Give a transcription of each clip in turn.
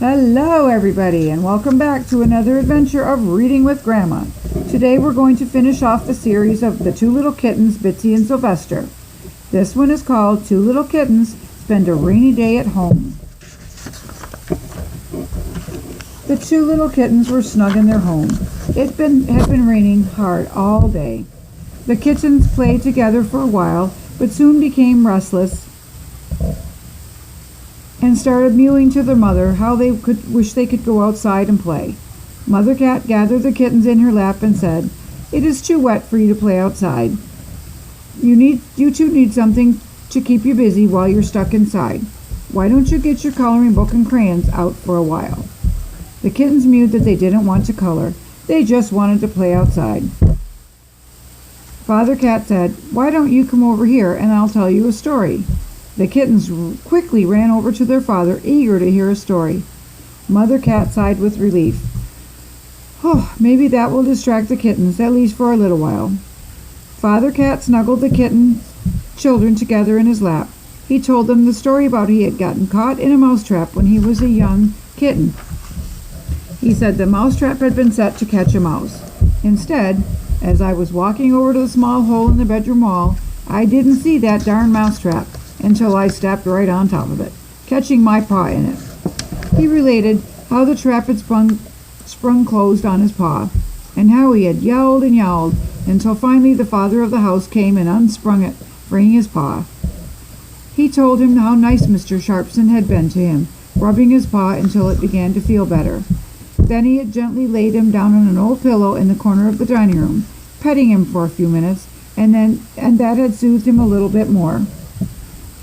Hello everybody, and welcome back to another adventure of Reading with Grandma. Today we're going to finish off the series of the two little kittens, Bitsy and Sylvester. This one is called Two Little Kittens Spend a Rainy Day at Home. The two little kittens were snug in their home. It had been raining hard all day. The kittens played together for a while, but soon became restless and started mewing to their mother how they could wish they could go outside and play. Mother Cat gathered the kittens in her lap and said, "It is too wet for you to play outside. You two need something to keep you busy while you're stuck inside. Why don't you get your coloring book and crayons out for a while?" The kittens mewed that they didn't want to color. They just wanted to play outside. Father Cat said, "Why don't you come over here and I'll tell you a story?" The kittens quickly ran over to their father, eager to hear a story. Mother Cat sighed with relief. "Oh, maybe that will distract the kittens, at least for a little while." Father Cat snuggled the children together in his lap. He told them the story about he had gotten caught in a mousetrap when he was a young kitten. He said the mousetrap had been set to catch a mouse. Instead, as I was walking over to the small hole in the bedroom wall, I didn't see that darn mousetrap until I stepped right on top of it, catching my paw in it. He related how the trap had sprung closed on his paw, and how he had yelled and yowled until finally the father of the house came and unsprung it, freeing his paw. He told him how nice Mr. Sharpson had been to him, rubbing his paw until it began to feel better. Then he had gently laid him down on an old pillow in the corner of the dining room, petting him for a few minutes, and that had soothed him a little bit more.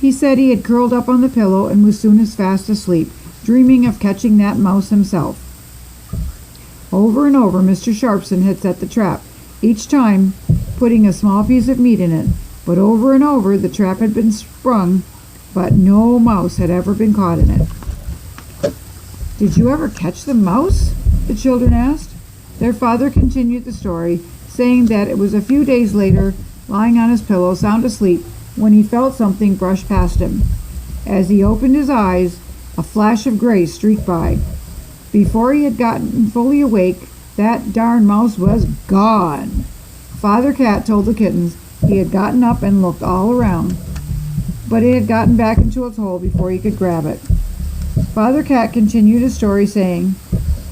He said he had curled up on the pillow and was soon as fast asleep, dreaming of catching that mouse himself. Over and over Mr. Sharpson had set the trap, each time putting a small piece of meat in it, but over and over the trap had been sprung, but no mouse had ever been caught in it. "Did you ever catch the mouse?" the children asked. Their father continued the story, saying that it was a few days later, lying on his pillow, sound asleep, when he felt something brush past him. As he opened his eyes, a flash of gray streaked by. Before he had gotten fully awake, that darn mouse was gone. Father Cat told the kittens he had gotten up and looked all around, but it had gotten back into its hole before he could grab it. Father Cat continued his story, saying,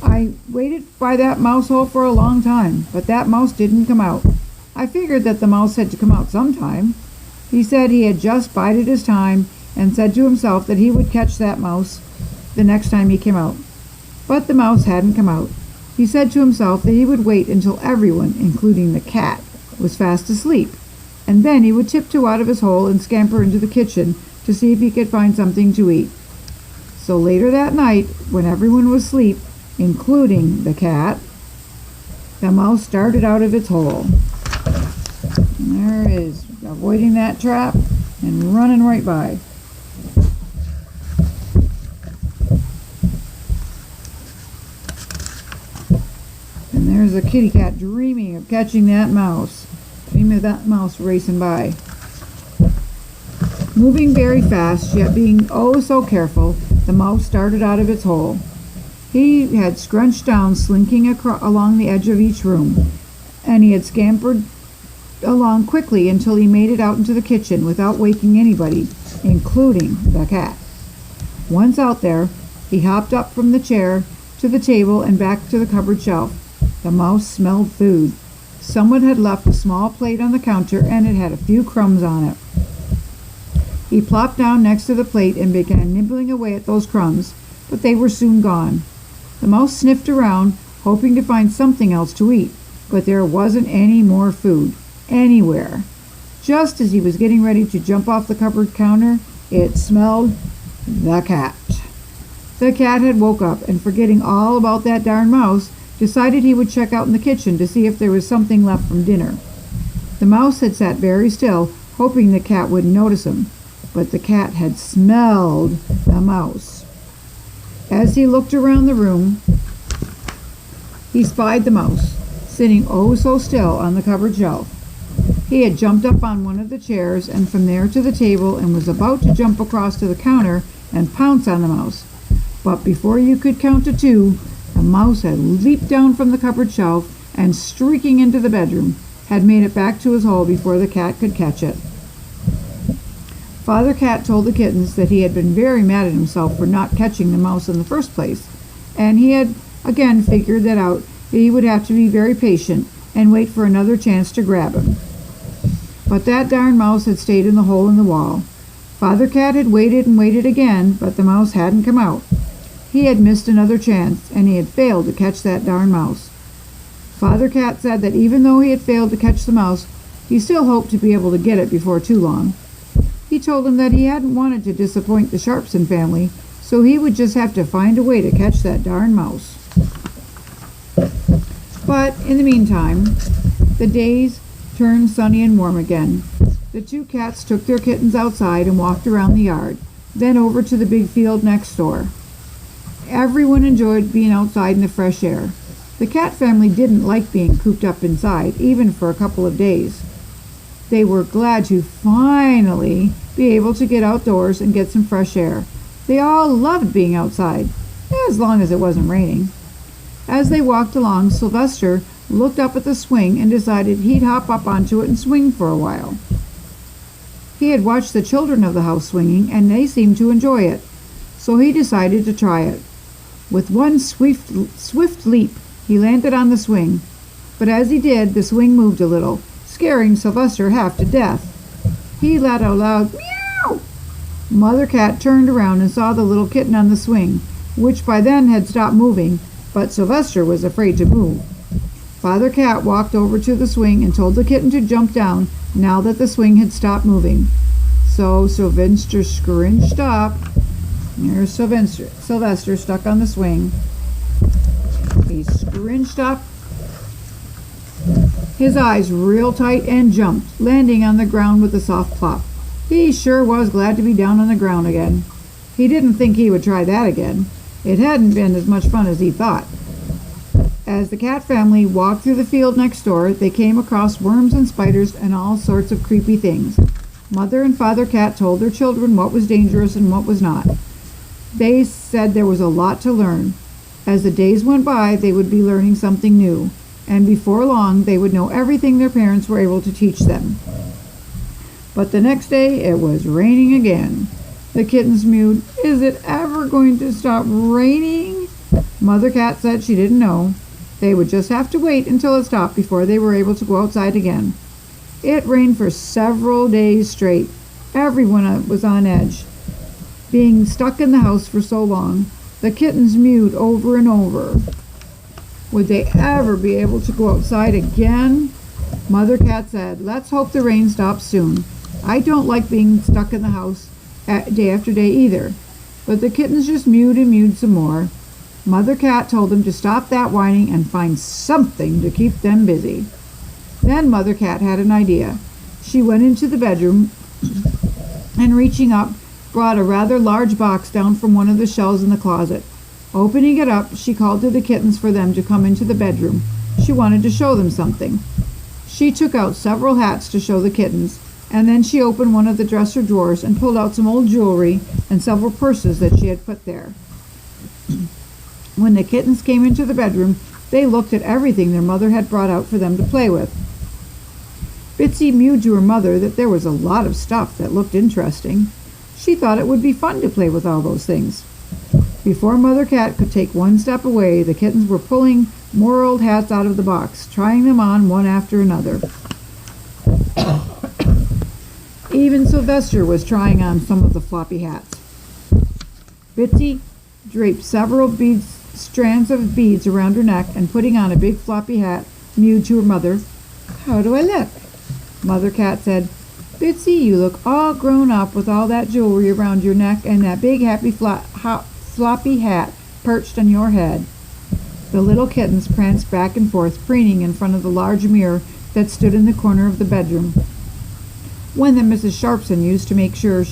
"I waited by that mouse hole for a long time, but that mouse didn't come out. I figured that the mouse had to come out sometime. He said he had just bided his time and said to himself that he would catch that mouse the next time he came out. But the mouse hadn't come out. He said to himself that he would wait until everyone, including the cat, was fast asleep, and then he would tiptoe out of his hole and scamper into the kitchen to see if he could find something to eat. So later that night, when everyone was asleep, including the cat, the mouse started out of its hole." And there it is, avoiding that trap and running right by. And there's a kitty cat dreaming of catching that mouse. Dreaming of that mouse racing by. Moving very fast, yet being oh so careful, the mouse started out of its hole. He had scrunched down, slinking along the edge of each room, and he had scampered along quickly until he made it out into the kitchen without waking anybody, including the cat. Once out there, he hopped up from the chair to the table and back to the cupboard shelf. The mouse smelled food. Someone had left a small plate on the counter, and it had a few crumbs on it. He plopped down next to the plate and began nibbling away at those crumbs, but they were soon gone. The mouse sniffed around, hoping to find something else to eat, but there wasn't any more food anywhere. Just as he was getting ready to jump off the cupboard counter, it smelled the cat. The cat had woke up, and forgetting all about that darn mouse, decided he would check out in the kitchen to see if there was something left from dinner. The mouse had sat very still, hoping the cat wouldn't notice him, but the cat had smelled the mouse. As he looked around the room, he spied the mouse, sitting oh so still on the cupboard shelf. He had jumped up on one of the chairs and from there to the table and was about to jump across to the counter and pounce on the mouse. But before you could count to 2, the mouse had leaped down from the cupboard shelf and, streaking into the bedroom, had made it back to his hole before the cat could catch it. Father Cat told the kittens that he had been very mad at himself for not catching the mouse in the first place, and he had again figured that out, that he would have to be very patient and wait for another chance to grab him. But that darn mouse had stayed in the hole in the wall. Father Cat had waited and waited again, but the mouse hadn't come out. He had missed another chance, and he had failed to catch that darn mouse. Father Cat said that even though he had failed to catch the mouse, he still hoped to be able to get it before too long. He told him that he hadn't wanted to disappoint the Sharpson family, so he would just have to find a way to catch that darn mouse. But in the meantime, the days turned sunny and warm again. The 2 cats took their kittens outside and walked around the yard, then over to the big field next door. Everyone enjoyed being outside in the fresh air. The cat family didn't like being cooped up inside, even for a couple of days. They were glad to finally be able to get outdoors and get some fresh air. They all loved being outside, as long as it wasn't raining. As they walked along, Sylvester looked up at the swing and decided he'd hop up onto it and swing for a while. He had watched the children of the house swinging, and they seemed to enjoy it, so he decided to try it. With one swift leap, he landed on the swing, but as he did, the swing moved a little, scaring Sylvester half to death. He let out a loud meow. Mother Cat turned around and saw the little kitten on the swing, which by then had stopped moving, but Sylvester was afraid to move. Father Cat walked over to the swing and told the kitten to jump down now that the swing had stopped moving. So Sylvester scrunched up. There's Sylvester stuck on the swing. He scrunched up his eyes real tight and jumped, landing on the ground with a soft plop. He sure was glad to be down on the ground again. He didn't think he would try that again. It hadn't been as much fun as he thought. As the cat family walked through the field next door, they came across worms and spiders and all sorts of creepy things. Mother and Father Cat told their children what was dangerous and what was not. They said there was a lot to learn. As the days went by, they would be learning something new, and before long they would know everything their parents were able to teach them. But the next day it was raining again. The kittens mewed, "Is it ever going to stop raining?" Mother Cat said she didn't know. They would just have to wait until it stopped before they were able to go outside again. It rained for several days straight. Everyone was on edge. Being stuck in the house for so long, the kittens mewed over and over. Would they ever be able to go outside again? Mother Cat said, "Let's hope the rain stops soon. I don't like being stuck in the house day after day either." But the kittens just mewed and mewed some more. Mother Cat told them to stop that whining and find something to keep them busy. Then Mother Cat had an idea. She went into the bedroom and, reaching up, brought a rather large box down from one of the shelves in the closet. Opening it up, she called to the kittens for them to come into the bedroom. She wanted to show them something. She took out several hats to show the kittens, and then she opened one of the dresser drawers and pulled out some old jewelry and several purses that she had put there. When the kittens came into the bedroom, they looked at everything their mother had brought out for them to play with. Bitsy mewed to her mother that there was a lot of stuff that looked interesting. She thought it would be fun to play with all those things. Before Mother Cat could take one step away, the kittens were pulling more old hats out of the box, trying them on one after another. Even Sylvester was trying on some of the floppy hats. Bitsy draped several strands of beads around her neck and, putting on a big floppy hat, mewed to her mother. "How do I look?" Mother Cat said, "Bitsy, you look all grown up with all that jewelry around your neck and that big floppy hat perched on your head." The little kittens pranced back and forth, preening in front of the large mirror that stood in the corner of the bedroom, one that Mrs. Sharpson used to make sure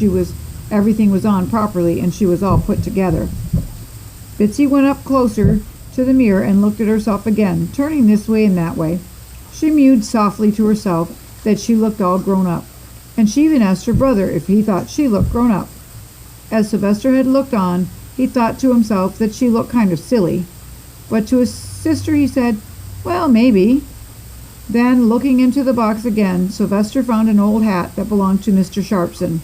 everything was on properly and she was all put together. Bitsy went up closer to the mirror and looked at herself again, turning this way and that way. She mewed softly to herself that she looked all grown up, and she even asked her brother if he thought she looked grown up. As Sylvester had looked on, He thought to himself that she looked kind of silly, but to his sister he said, "Well, maybe." Then, looking into the box again, Sylvester found an old hat that belonged to Mr. Sharpson.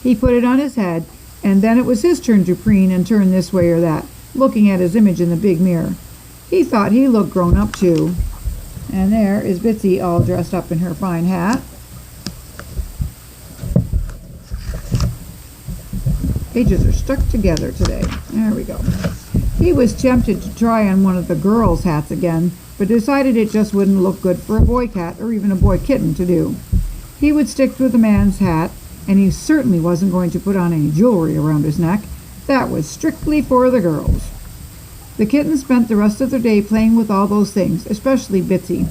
He put it on his head, and then it was his turn to preen and turn this way or that, looking at his image in the big mirror. He thought he looked grown up too. And there is Bitsy all dressed up in her fine hat. Pages are stuck together today. There we go. He was tempted to try on one of the girls' hats again, but decided it just wouldn't look good for a boy cat or even a boy kitten to do. He would stick with the man's hat, and he certainly wasn't going to put on any jewelry around his neck. That was strictly for the girls. The kitten spent the rest of their day playing with all those things, especially Bitsy.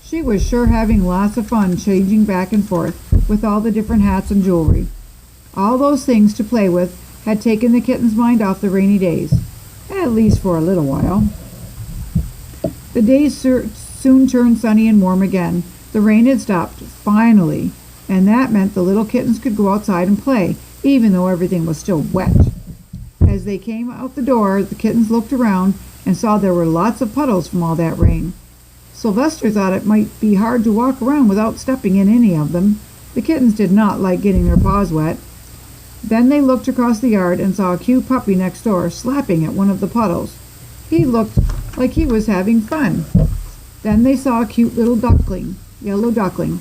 She was sure having lots of fun changing back and forth with all the different hats and jewelry. All those things to play with had taken the kitten's mind off the rainy days, at least for a little while. The days soon turned sunny and warm again. The rain had stopped, finally, and that meant the little kittens could go outside and play, even though everything was still wet. As they came out the door, the kittens looked around and saw there were lots of puddles from all that rain. Sylvester thought it might be hard to walk around without stepping in any of them. The kittens did not like getting their paws wet. Then they looked across the yard and saw a cute puppy next door slapping at one of the puddles. He looked like he was having fun. Then they saw a cute little yellow duckling.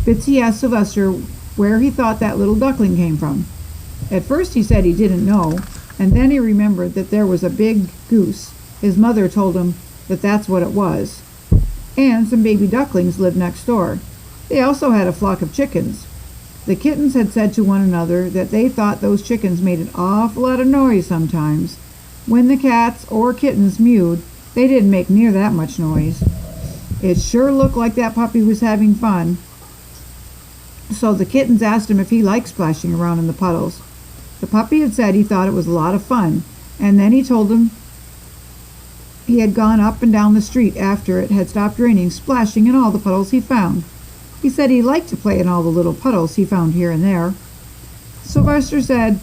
Bitsy asked Sylvester where he thought that little duckling came from. At first he said he didn't know, and then he remembered that there was a big goose. His mother told him that that's what it was. And some baby ducklings lived next door. They also had a flock of chickens. The kittens had said to one another that they thought those chickens made an awful lot of noise sometimes. When the cats or kittens mewed, they didn't make near that much noise. It sure looked like that puppy was having fun. So the kittens asked him if he liked splashing around in the puddles. The puppy had said he thought it was a lot of fun, and then he told them he had gone up and down the street after it had stopped raining, splashing in all the puddles he found. He said he liked to play in all the little puddles he found here and there. Sylvester said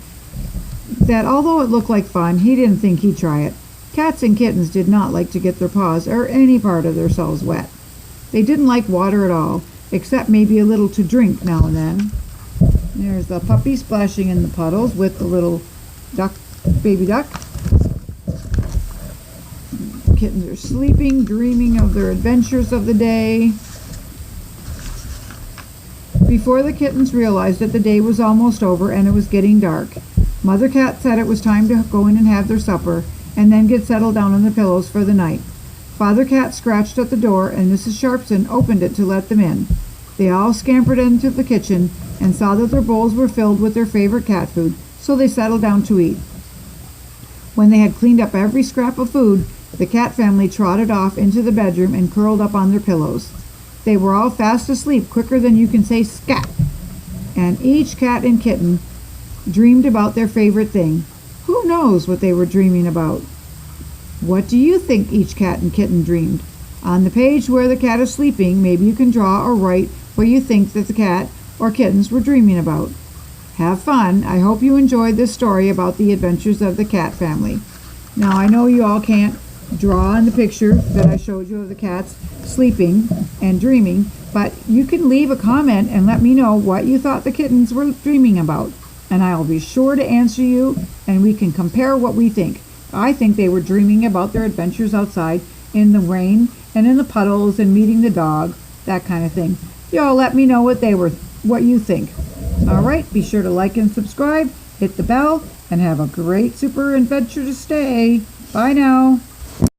that although it looked like fun, he didn't think he'd try it. Cats and kittens did not like to get their paws or any part of themselves wet. They didn't like water at all, except maybe a little to drink now and then. There's the puppy splashing in the puddles with the little baby duck. Kittens are sleeping, dreaming of their adventures of the day. Before the kittens realized it, the day was almost over and it was getting dark. Mother Cat said it was time to go in and have their supper and then get settled down on the pillows for the night. Father Cat scratched at the door and Mrs. Sharpson opened it to let them in. They all scampered into the kitchen and saw that their bowls were filled with their favorite cat food, so they settled down to eat. When they had cleaned up every scrap of food, the cat family trotted off into the bedroom and curled up on their pillows. They were all fast asleep quicker than you can say scat, and each cat and kitten dreamed about their favorite thing. Who knows what they were dreaming about? What do you think each cat and kitten dreamed? On the page where the cat is sleeping, maybe you can draw or write what you think that the cat or kittens were dreaming about. Have fun. I hope you enjoyed this story about the adventures of the cat family. Now, I know you all can't draw on the picture that I showed you of the cats sleeping and dreaming, but you can leave a comment and let me know what you thought the kittens were dreaming about, and I'll be sure to answer you, and we can compare what we think. I think they were dreaming about their adventures outside in the rain and in the puddles and meeting the dog, that kind of thing. Y'all let me know what you think. All right, be sure to like and subscribe, hit the bell, and have a great super adventure to stay. Bye now.